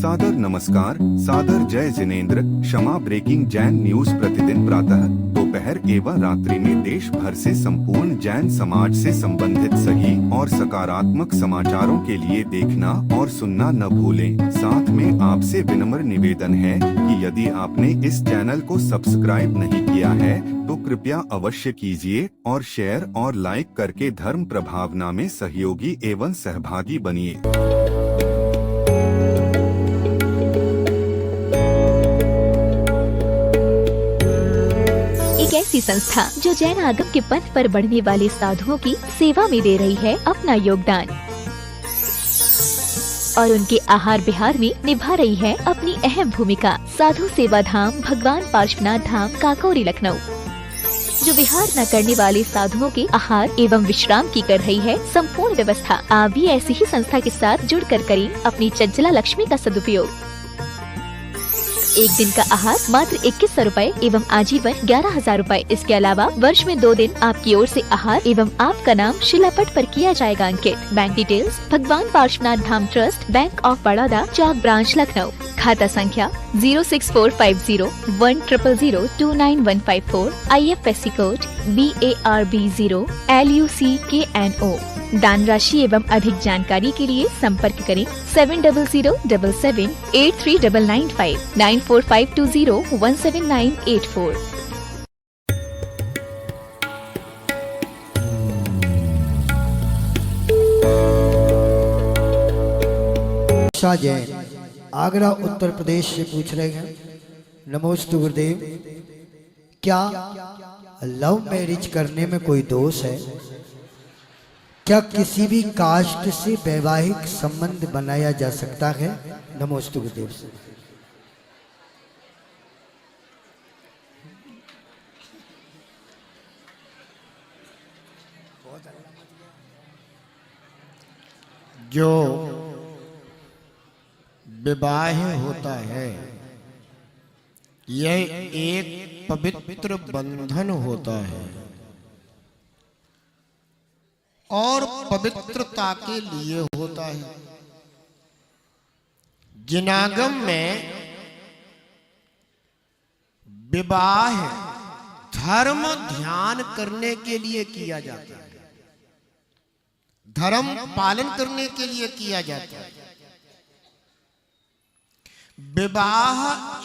सादर नमस्कार, सादर जय जिनेंद्र। क्षमा ब्रेकिंग जैन न्यूज प्रतिदिन प्रातः दोपहर एवं रात्रि में देश भर से संपूर्ण जैन समाज से संबंधित सही और सकारात्मक समाचारों के लिए देखना और सुनना न भूलें। साथ में आपसे विनम्र निवेदन है कि यदि आपने इस चैनल को सब्सक्राइब नहीं किया है तो कृपया अवश्य कीजिए और शेयर और लाइक करके धर्म प्रभावना में सहयोगी एवं सहभागी बनिए। एक ऐसी संस्था जो जैन आगम के पथ पर बढ़ने वाले साधुओं की सेवा में दे रही है अपना योगदान और उनके आहार विहार में निभा रही है अपनी अहम भूमिका। साधु सेवा धाम भगवान पार्श्वनाथ धाम काकोरी लखनऊ जो विहार न करने वाले साधुओं के आहार एवं विश्राम की कर रही है संपूर्ण व्यवस्था। आप भी ऐसी ही संस्था के साथ जुड़कर करें अपनी चंचला लक्ष्मी का सदुपयोग। एक दिन का आहार मात्र 2100 रूपए एवं आजीवन 11,000 रूपए। इसके अलावा वर्ष में 2 दिन आपकी ओर से आहार एवं आपका नाम शिलापट पर किया जाएगा अंकित। बैंक डिटेल्स भगवान Parshvanath Dham trust, bank of Baroda, Chowk branch Lucknow. खाता संख्या 064501000299154। IFSC code BARB0 LUCKNO। दान राशि एवं अधिक जानकारी के लिए संपर्क करें 7007783995 9452017984। जैन आगरा उत्तर प्रदेश से पूछ रहे हैं, नमोस्तु गुरुदेव, क्या लव मैरिज करने में कोई दोष है? क्या किसी भी कास्ट से वैवाहिक संबंध बनाया जा सकता है? नमोस्तु गुरुदेव। जो विवाह होता है यह एक पवित्र बंधन होता है और पवित्रता के लिए होता है। जिनागम में विवाह धर्म ध्यान करने के लिए किया जाता है, धर्म पालन करने के लिए किया जाता है। विवाह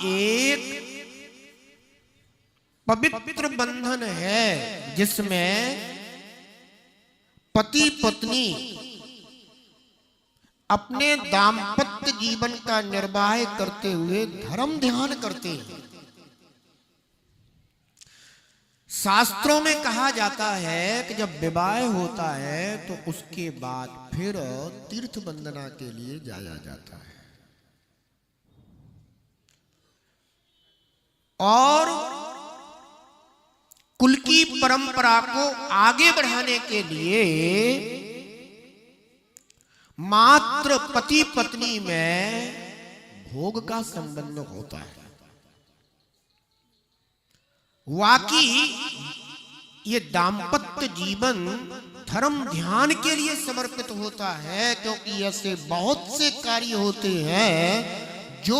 एक पवित्र बंधन है जिसमें पति पत्नी अपने दाम्पत्य जीवन का निर्वाह करते हुए धर्म ध्यान करते हैं। शास्त्रों में कहा जाता है कि जब विवाह होता है तो उसके बाद फिर तीर्थ वंदना के लिए जाया जाता है और कुल की परंपरा को आगे बढ़ाने के लिए मात्र पति पत्नी में भोग का संबंध होता है। वाकई ये दाम्पत्य जीवन धर्म ध्यान के लिए समर्पित होता है, क्योंकि ऐसे बहुत से कार्य होते हैं जो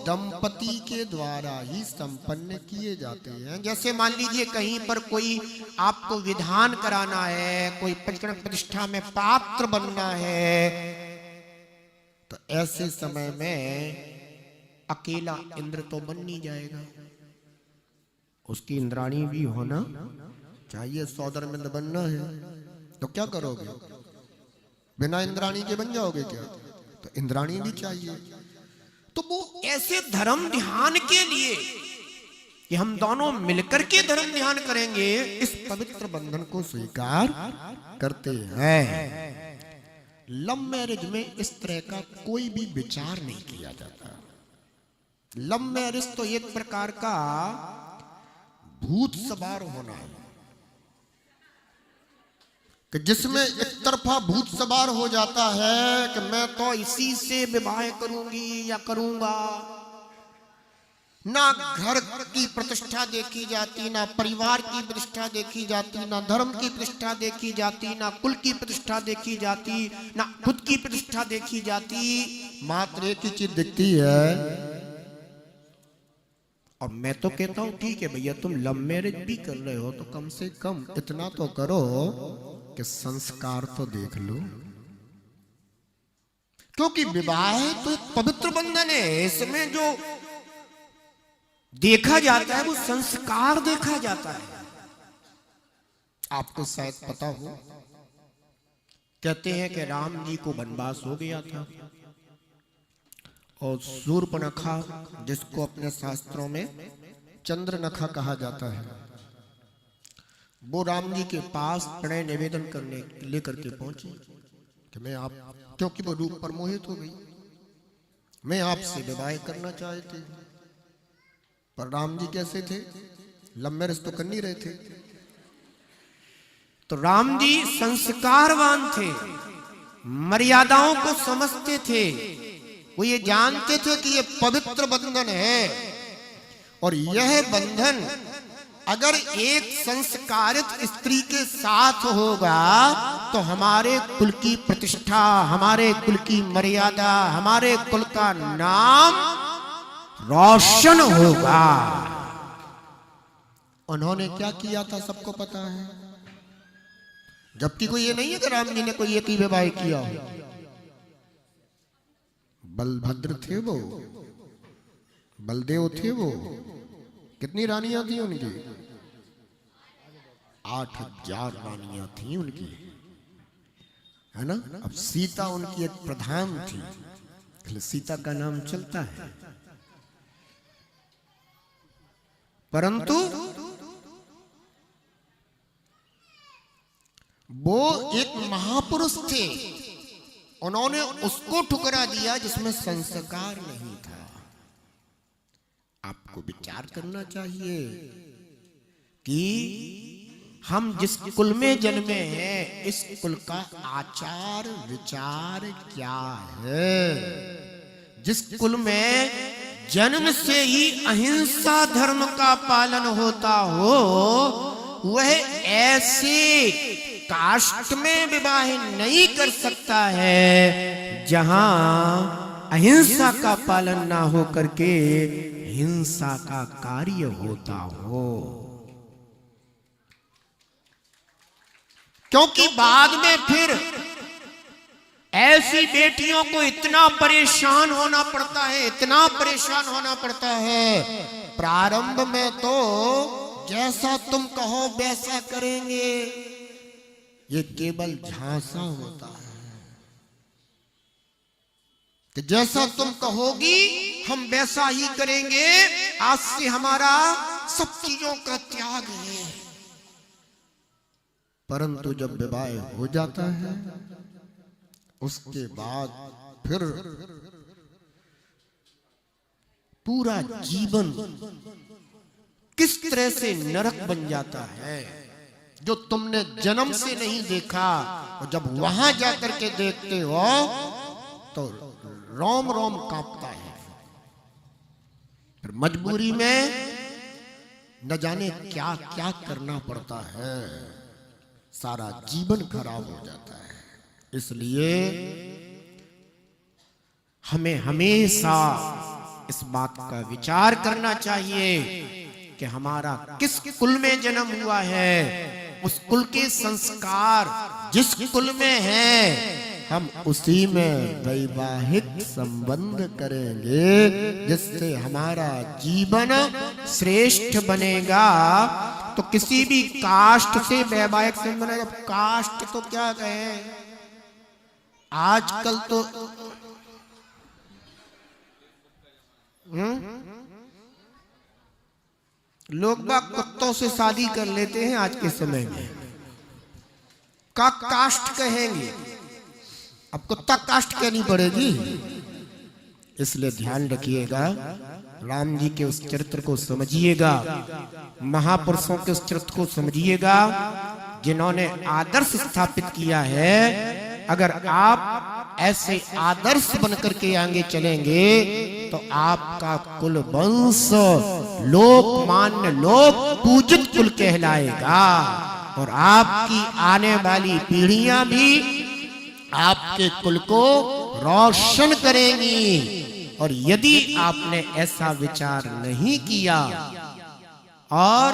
दंपति के द्वारा ही संपन्न किए जाते हैं। जैसे मान लीजिए कहीं पर कोई आपको विधान कराना है, कोई प्रतिष्ठा में पात्र बनना है, तो ऐसे समय में अकेला इंद्र तो बन नहीं जाएगा, उसकी इंद्राणी भी होना चाहिए। सौदर में बनना है तो क्या करोगे? बिना इंद्राणी के बन जाओगे क्या? तो इंद्राणी भी चाहिए। तो वो ऐसे धर्म ध्यान के लिए कि हम दोनों मिलकर के धर्म ध्यान करेंगे, इस पवित्र बंधन को स्वीकार करते हैं। लव मैरिज में इस तरह का कोई भी विचार नहीं किया जाता। लव मैरिज तो एक प्रकार का भूत सवार होना है कि जिसमें एक तरफा भूत सवार हो जाता है कि मैं तो इसी से विवाह करूंगी या करूंगा, ना घर की प्रतिष्ठा देखी जाती, ना परिवार की प्रतिष्ठा देखी जाती, ना धर्म की प्रतिष्ठा देखी जाती, ना कुल की प्रतिष्ठा देखी जाती, ना खुद की प्रतिष्ठा देखी जाती। मात्र एक ही चीज दिखती है। और मैं तो कहता हूं ठीक है भैया, तुम लव मैरिज भी कर रहे हो तो कम से कम इतना तो करो कि संस्कार तो देख लो, क्योंकि विवाह तो एक पवित्र बंधन है। इसमें जो देखा जाता है वो संस्कार देखा जाता है। आपको शायद पता हो, कहते हैं कि राम जी को वनवास हो गया था और शूर्पणखा, जिसको अपने शास्त्रों में चंद्रनखा कहा जाता है, वो राम जी के पास प्रणय निवेदन करने लेकर के पहुंची कि मैं आप, क्योंकि वो रूप पर मोहित हो गई, मैं आपसे विवाह करना चाहती हूं। पर राम जी कैसे थे, लव मैरिज तो कर नहीं रहे थे। तो राम जी संस्कारवान थे, मर्यादाओं को समझते थे। वो ये जानते थे कि ये पवित्र बंधन है और यह बंधन अगर एक संस्कारित स्त्री के साथ होगा तो हमारे कुल की प्रतिष्ठा, हमारे कुल की मर्यादा, हमारे कुल का नाम रोशन होगा। उन्होंने क्या किया था सबको पता है, जबकि कोई ये नहीं है कि राम जी ने कोई एक ही विवाह किया हो। बलभद्र थे वो, बलदेव थे वो, कितनी रानियां थी उनकी? 8000 रानियां थी उनकी, है ना। अब सीता उनकी एक प्रधान थी, इसलिए सीता का नाम चलता है। परंतु वो एक महापुरुष थे, उन्होंने उसको ठुकरा दिया जिसमें संस्कार नहीं था। आपको विचार करना चाहिए कि हम जिस कुल में जन्मे हैं, इस कुल का आचार विचार क्या है। जिस कुल में जन्म से ही अहिंसा धर्म का पालन होता हो, वह ऐसे कास्ट में विवाह नहीं कर सकता है जहां अहिंसा का पालन ना हो करके हिंसा का कार्य होता हो। क्योंकि बाद में फिर ऐसी बेटियों को इतना परेशान होना पड़ता है, इतना परेशान होना पड़ता है। प्रारंभ में तो जैसा तुम कहो वैसा करेंगे, ये केवल झांसा होता है कि जैसा तुम कहोगी हम वैसा ही करेंगे, आज से हमारा सब चीजों का त्याग है। परंतु जब विवाह हो जाता है उसके बाद फिर पूरा जीवन किस तरह से नरक बन जाता है जो तुमने जन्म से नहीं देखा, और जब वहां जाकर के देखते हो तो रोम रोम कांपता है। फिर मजबूरी में न जाने क्या क्या करना पड़ता है, सारा जीवन खराब हो जाता है। इसलिए हमें हमेशा इस बात का विचार करना चाहिए कि हमारा किस कुल में जन्म हुआ है, उस कुल के संस्कार जिस कुल में है, हम उसी में वैवाहिक संबंध करेंगे जिससे हमारा जीवन श्रेष्ठ बनेगा। तो किसी भी कास्ट से वैवाहिक संबंध बनेगा। कास्ट तो क्या कहे, आजकल तो लोग बाग कुत्तों से शादी कर लेते हैं आज के समय में, का कास्ट कहेंगे। अब कुत्ता कास्ट कहनी पड़ेगी। इसलिए ध्यान रखिएगा, राम जी के उस चरित्र को समझिएगा, महापुरुषों के उस चरित्र को समझिएगा जिन्होंने आदर्श स्थापित किया है। अगर आप ऐसे आदर्श बनकर के आगे चलेंगे तो आपका कुल वंश लोकमान्य लोक पूजित कुल कहलाएगा और आपकी आने वाली पीढ़ियां भी आपके कुल को रोशन करेंगी। और यदि आपने ऐसा विचार नहीं किया और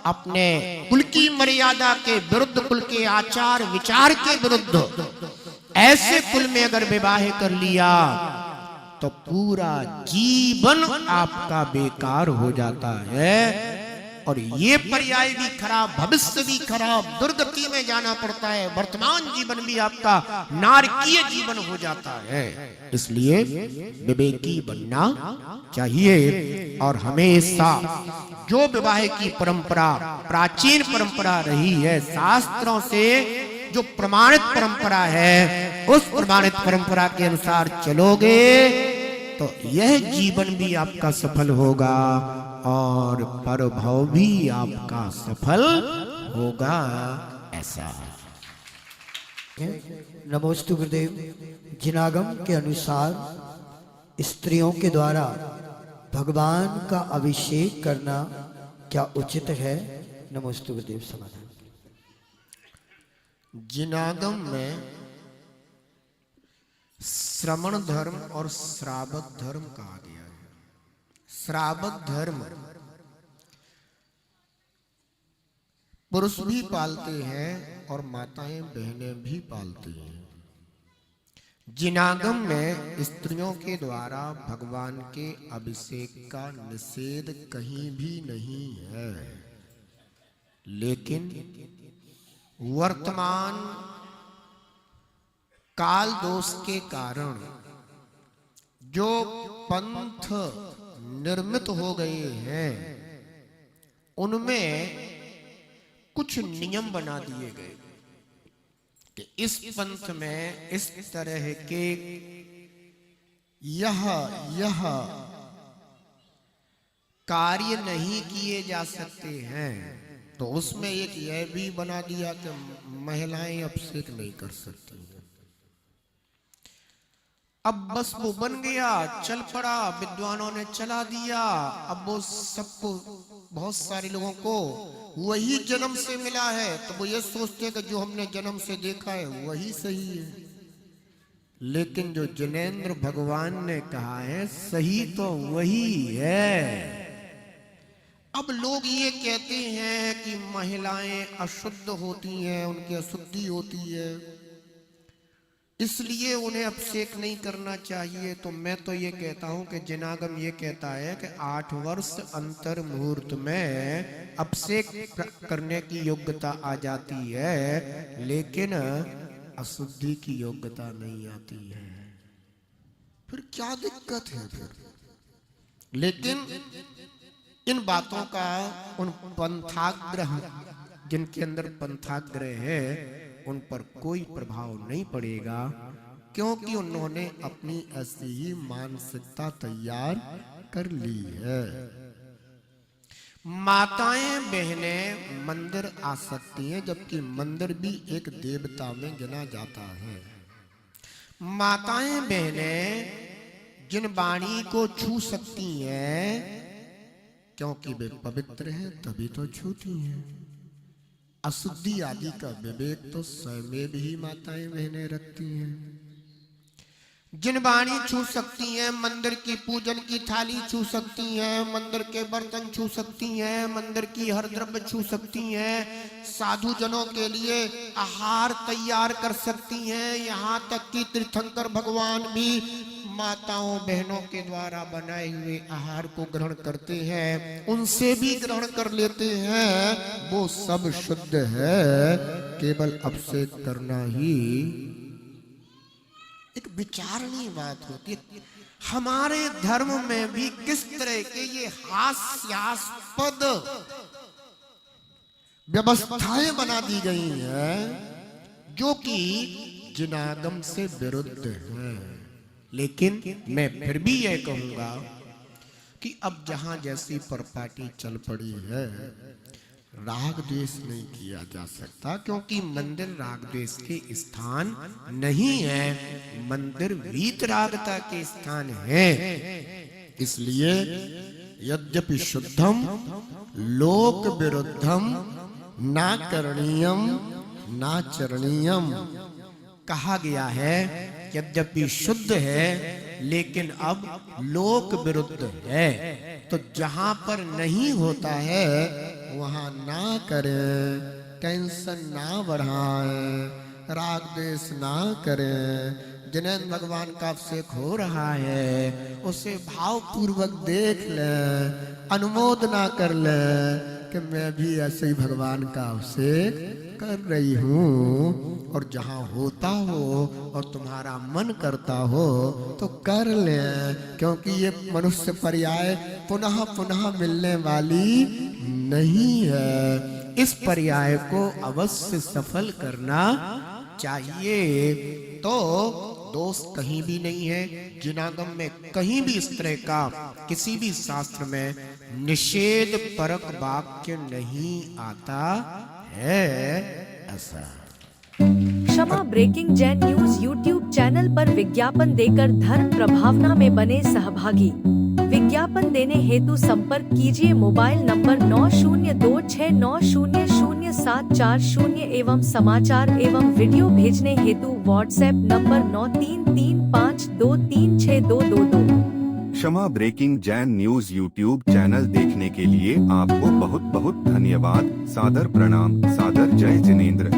अपने कुल की मर्यादा के विरुद्ध, कुल के आचार विचार के विरुद्ध ऐसे कुल में अगर विवाह कर लिया तो पूरा जीवन आपका बेकार हो जाता है और ये पर्याय भी खराब, भविष्य भी खराब, दुर्गति में जाना पड़ता है, वर्तमान जीवन भी आपका नारकीय जीवन हो जाता है। इसलिए विवेकी बनना चाहिए और हमेशा जो विवाह की परंपरा प्राचीन परंपरा रही है, शास्त्रों से जो प्रमाणित परंपरा है, उस प्रमाणित परंपरा के अनुसार चलोगे तो यह जीवन भी आपका सफल होगा और परभव भी आपका सफल होगा। ऐसा नमोस्तु गुरुदेव। जिनागम के अनुसार स्त्रियों के द्वारा भगवान का अभिषेक करना क्या उचित है? नमोस्तु गुरुदेव। समाधान। जिनागम में श्रमण धर्म और श्रावक धर्म कहा गया है। श्रावक धर्म पुरुष भी पालते हैं और माताएं बहनें भी पालती हैं। जिनागम में स्त्रियों के द्वारा भगवान के अभिषेक का निषेध कहीं भी नहीं है, लेकिन वर्तमान काल दोष के कारण जो पंथ निर्मित हो गए हैं उनमें कुछ नियम बना दिए गए कि इस पंथ में इस तरह के यह कार्य नहीं किए जा सकते हैं। तो उसमें एक यह भी बना दिया कि महिलाएं अभिषेक नहीं कर सकती। अब बस वो बन गया, चल पड़ा, विद्वानों ने चला दिया। अब वो सबको, बहुत सारे लोगों को वही जन्म से मिला है तो वो ये सोचते हैं कि जो हमने जन्म से देखा है वही सही है। लेकिन जो जिनेंद्र भगवान ने कहा है सही तो वही है। अब लोग ये कहते हैं कि महिलाएं अशुद्ध होती हैं, उनकी अशुद्धि होती है, इसलिए उन्हें अभिषेक नहीं करना चाहिए। तो मैं तो ये कहता हूं कि जिनागम ये कहता है कि 8 वर्ष अंतर मुहूर्त में अभिषेक करने की योग्यता आ जाती है, लेकिन अशुद्धि की योग्यता नहीं आती है। फिर क्या दिक्कत है फिर? लेकिन इन बातों का उन पंथाग्रह, जिनके अंदर पंथाग्रह है, उन पर कोई प्रभाव नहीं पड़ेगा, क्योंकि उन्होंने अपनी ऐसी ही मानसिकता तैयार कर ली है। माताएं बहनें मंदिर आ सकती हैं, जबकि मंदिर भी एक देवता में गिना जाता है। माताएं बहनें जिन वाणी को छू सकती हैं, क्योंकि वे पवित्र हैं तभी तो छूती हैं। अशुद्धि आदि का विवेक तो स्वयं भी माताएं बहनें रखती हैं। जिन वाणी छू सकती हैं, मंदिर की पूजन की थाली छू सकती हैं, मंदिर के बर्तन छू सकती हैं, मंदिर की हर द्रव्य छू सकती हैं, साधु जनों के लिए आहार तैयार कर सकती हैं, यहाँ तक कि तीर्थंकर भगवान भी माताओं बहनों के द्वारा बनाए हुए आहार को ग्रहण करते हैं, उनसे भी ग्रहण कर लेते हैं। वो सब शुद्ध है, केवल अभिषेक करना ही एक विचारणीय बात होती है। हमारे धर्म में भी किस तरह के ये हास्यास्पद व्यवस्थाएं बना दी गई हैं जो कि जिनागम से विरुद्ध हैं। लेकिन मैं फिर भी यह कहूंगा कि अब जहां जैसी परपाटी चल पड़ी है, राग द्वेष नहीं किया जा सकता, क्योंकि मंदिर राग द्वेष के स्थान नहीं है, मंदिर वीतरागता के स्थान है। इसलिए यद्यपि शुद्धम लोक विरुद्धम ना करणीयम ना चरणीयम कहा गया है। यद्यपि शुद्ध है लेकिन अब लोक विरुद्ध है, तो जहां पर नहीं होता है वहां ना करें, टेंशन ना बढ़ाएं, राग द्वेष ना करें। जिन्हें भगवान का अभिषेक हो रहा है उसे भाव पूर्वक देख लें, अनुमोदना कर लें कि मैं भी ऐसे ही भगवान का अभिषेक कर रही हूँ। और जहाँ होता हो और तुम्हारा मन करता हो तो कर ले, क्योंकि ये मनुष्य पर्याय पुनः पुनः मिलने वाली नहीं है। इस पर्याय को अवश्य सफल करना चाहिए। तो दोष कहीं भी नहीं है, जिनागम में कहीं भी इस तरह का किसी भी शास्त्र में निषेध परक वाक्य नहीं आता है। ऐसा Kshama breaking Jain news YouTube channel पर विज्ञापन देकर धर्म प्रभावना में बने सहभागी। विज्ञापन देने हेतु संपर्क कीजिए मोबाइल नंबर 9026900740 एवं समाचार एवं वीडियो भेजने हेतु WhatsApp number 9335236222। Kshama breaking Jain news YouTube channel देखने के लिए आपको बहुत बहुत धन्यवाद। सादर प्रणाम। सादर जय जिनेंद्र।